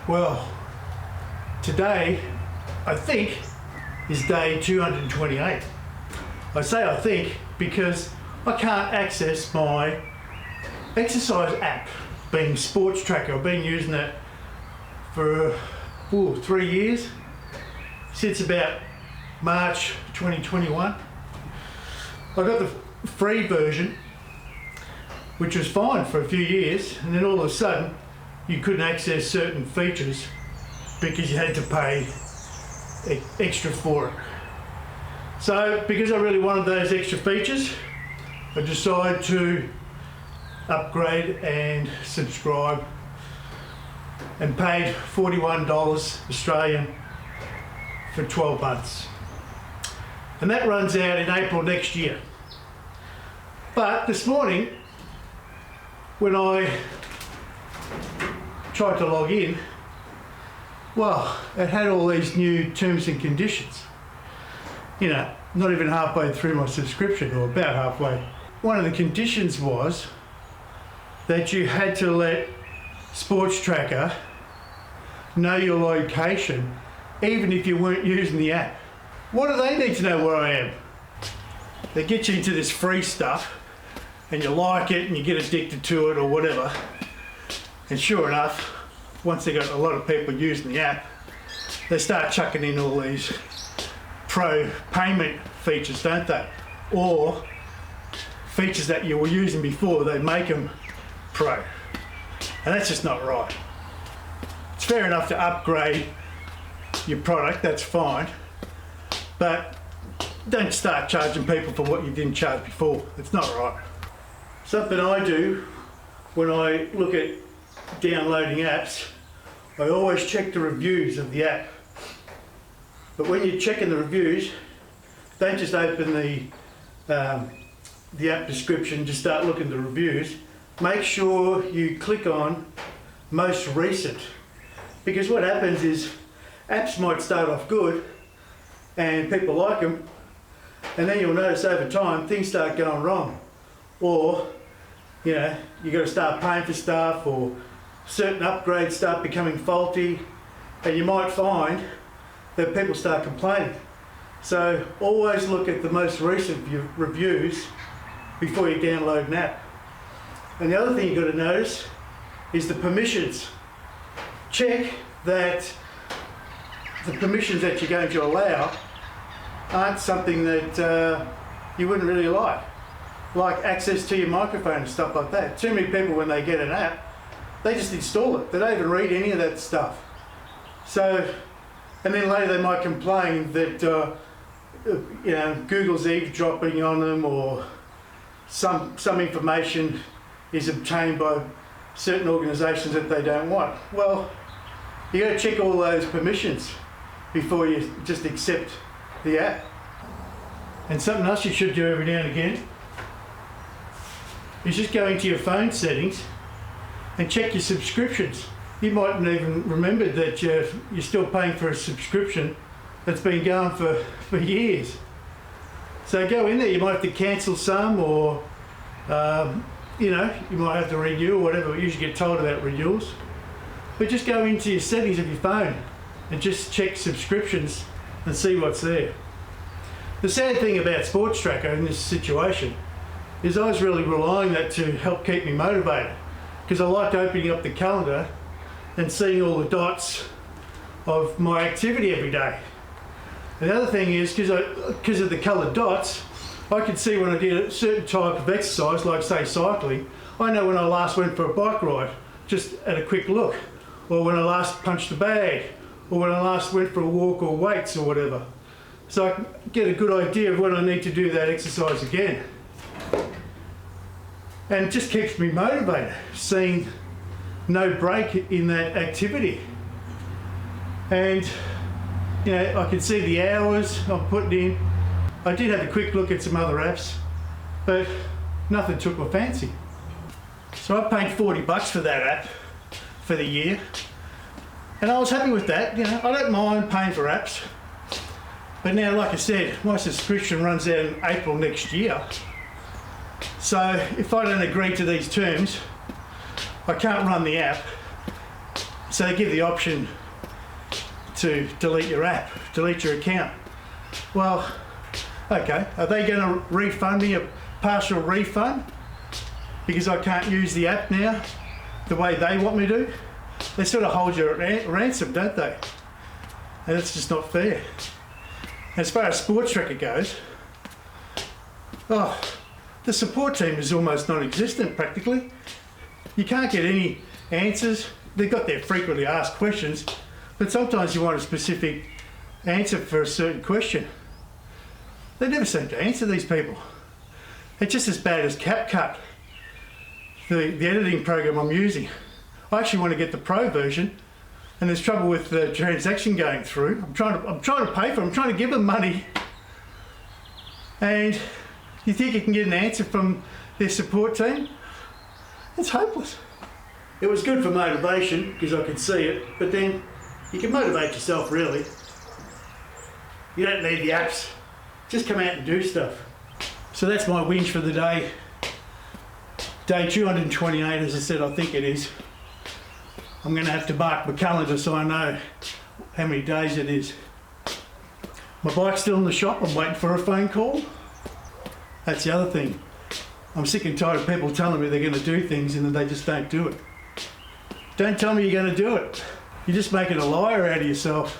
Well, today, I think, is day 228. I say I think because I can't access my exercise app, being Sports Tracker. I've been using it for 3 years, since about March 2021. I got the free version, which was fine for a few years, and then all of a sudden you couldn't access certain features because you had to pay extra for it. So because I really wanted those extra features, I decided to upgrade and subscribe and paid $41 Australian for 12 months. And that runs out in April next year. But this morning, when I tried to log in, well, it had all these new terms and conditions. You know, not even halfway through my subscription, or about halfway. One of the conditions was that you had to let Sports Tracker know your location, even if you weren't using the app. What do they need to know where I am? They get you into this free stuff, and you like it, and you get addicted to it, or whatever. And sure enough, once they got a lot of people using the app, they start chucking in all these pro payment features, don't they? Or features that you were using before, they make them pro. And that's just not right. It's fair enough to upgrade your product, that's fine, but don't start charging people for what you didn't charge before. It's not right. Something I do when I look at downloading apps, I always check the reviews of the app. But when you're checking the reviews, don't just open the app description, just start looking at the reviews. Make sure you click on most recent, because what happens is apps might start off good and people like them, and then you'll notice over time things start going wrong, or you know, you got to start paying for stuff, or certain upgrades start becoming faulty, and you might find that people start complaining. So always look at the most recent reviews before you download an app. And the other thing you've got to notice is the permissions. Check that the permissions that you're going to allow aren't something that you wouldn't really like access to your microphone and stuff like that. Too many people, when they get an app, they just install it. They don't even read any of that stuff. So, and then later they might complain that you know, Google's eavesdropping on them, or some information is obtained by certain organisations that they don't want. Well, you got to check all those permissions before you just accept the app. And something else you should do every now and again is just go into your phone settings and check your subscriptions. You mightn't even remember that you're still paying for a subscription that's been going for years. So go in there, you might have to cancel some, or you know, you might have to renew or whatever. We usually get told about renewals. But just go into your settings of your phone and just check subscriptions and see what's there. The sad thing about Sports Tracker in this situation is I was really relying on that to help keep me motivated, because I liked opening up the calendar and seeing all the dots of my activity every day. And the other thing is, because of the coloured dots, I could see when I did a certain type of exercise, like say cycling. I know when I last went for a bike ride, just at a quick look, or when I last punched a bag, or when I last went for a walk or weights or whatever. So I can get a good idea of when I need to do that exercise again. And it just keeps me motivated, seeing no break in that activity. And you know, I can see the hours I'm putting in. I did have a quick look at some other apps, but nothing took my fancy. So I paid $40 for that app for the year, and I was happy with that. You know, I don't mind paying for apps, but now, like I said, my subscription runs out in April next year. So if I don't agree to these terms, I can't run the app. So they give the option to delete your app, delete your account. Well, okay, are they going to refund me a partial refund because I can't use the app now the way they want me to? They sort of hold you at ransom, don't they? And it's just not fair. As far as Sports Tracker goes, the support team is almost non-existent practically. You can't get any answers. They've got their frequently asked questions, but sometimes you want a specific answer for a certain question. They never seem to answer these people. It's just as bad as CapCut, the editing program I'm using. I actually want to get the pro version, and there's trouble with the transaction going through. I'm trying to pay for it. I'm trying to give them money, and you think you can get an answer from their support team? It's hopeless. It was good for motivation because I could see it, but then you can motivate yourself really. You don't need the apps. Just come out and do stuff. So that's my whinge for the day. Day 228, as I said, I think it is. I'm going to have to mark my calendar so I know how many days it is. My bike's still in the shop. I'm waiting for a phone call. That's the other thing. I'm sick and tired of people telling me they're going to do things and then they just don't do it. Don't tell me you're going to do it. You're just making a liar out of yourself.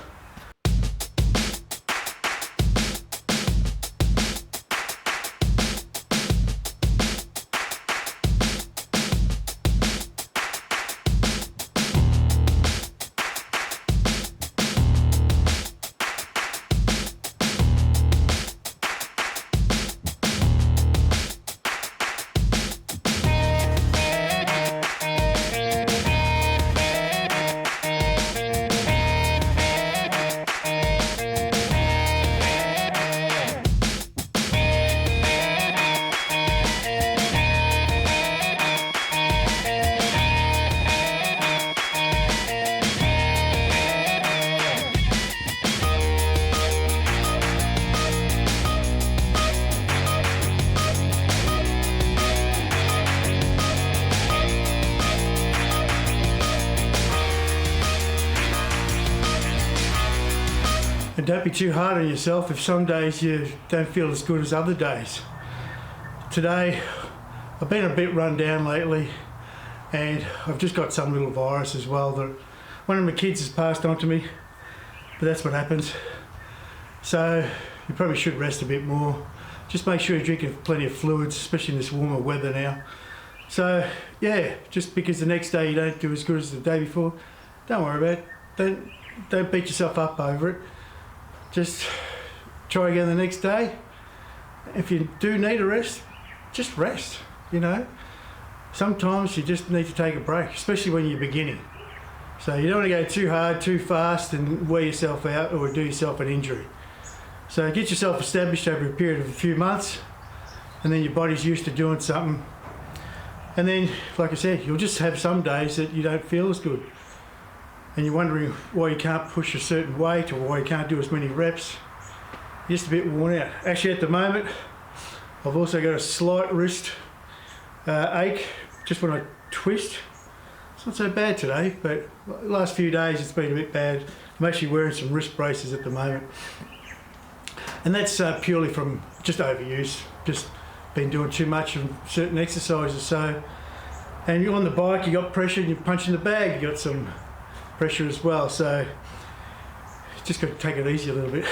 And don't be too hard on yourself if some days you don't feel as good as other days. Today, I've been a bit run down lately, and I've just got some little virus as well that one of my kids has passed on to me, but that's what happens. So you probably should rest a bit more. Just make sure you're drinking plenty of fluids, especially in this warmer weather now. So yeah, just because the next day you don't do as good as the day before, don't worry about it. Don't beat yourself up over it. Just try again the next day. If you do need a rest, just rest, you know. Sometimes you just need to take a break, especially when you're beginning. So you don't want to go too hard, too fast and wear yourself out or do yourself an injury. So get yourself established over a period of a few months, and then your body's used to doing something. And then, like I said, you'll just have some days that you don't feel as good. And you're wondering why you can't push a certain weight or why you can't do as many reps. You're just a bit worn out. Actually, at the moment, I've also got a slight wrist ache just when I twist. It's not so bad today, but the last few days it's been a bit bad. I'm actually wearing some wrist braces at the moment. And that's purely from just overuse, just been doing too much of certain exercises. So, and you're on the bike, you got pressure, and you're punching the bag, you got some pressure as well, so just got to take it easy a little bit.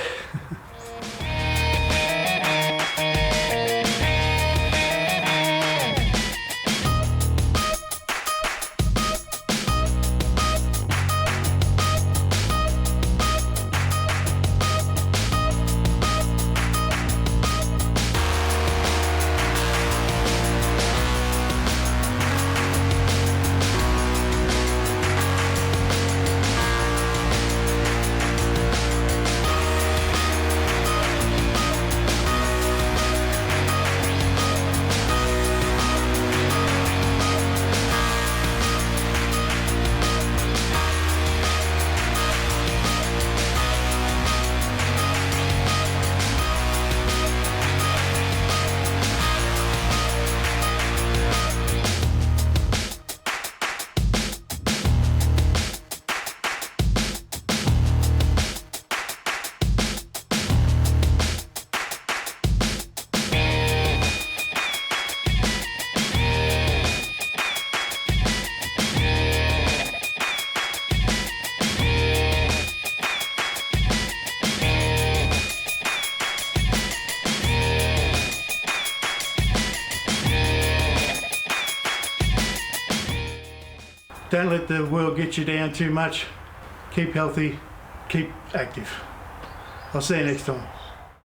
Don't let the world get you down too much. Keep healthy, keep active. I'll see you next time.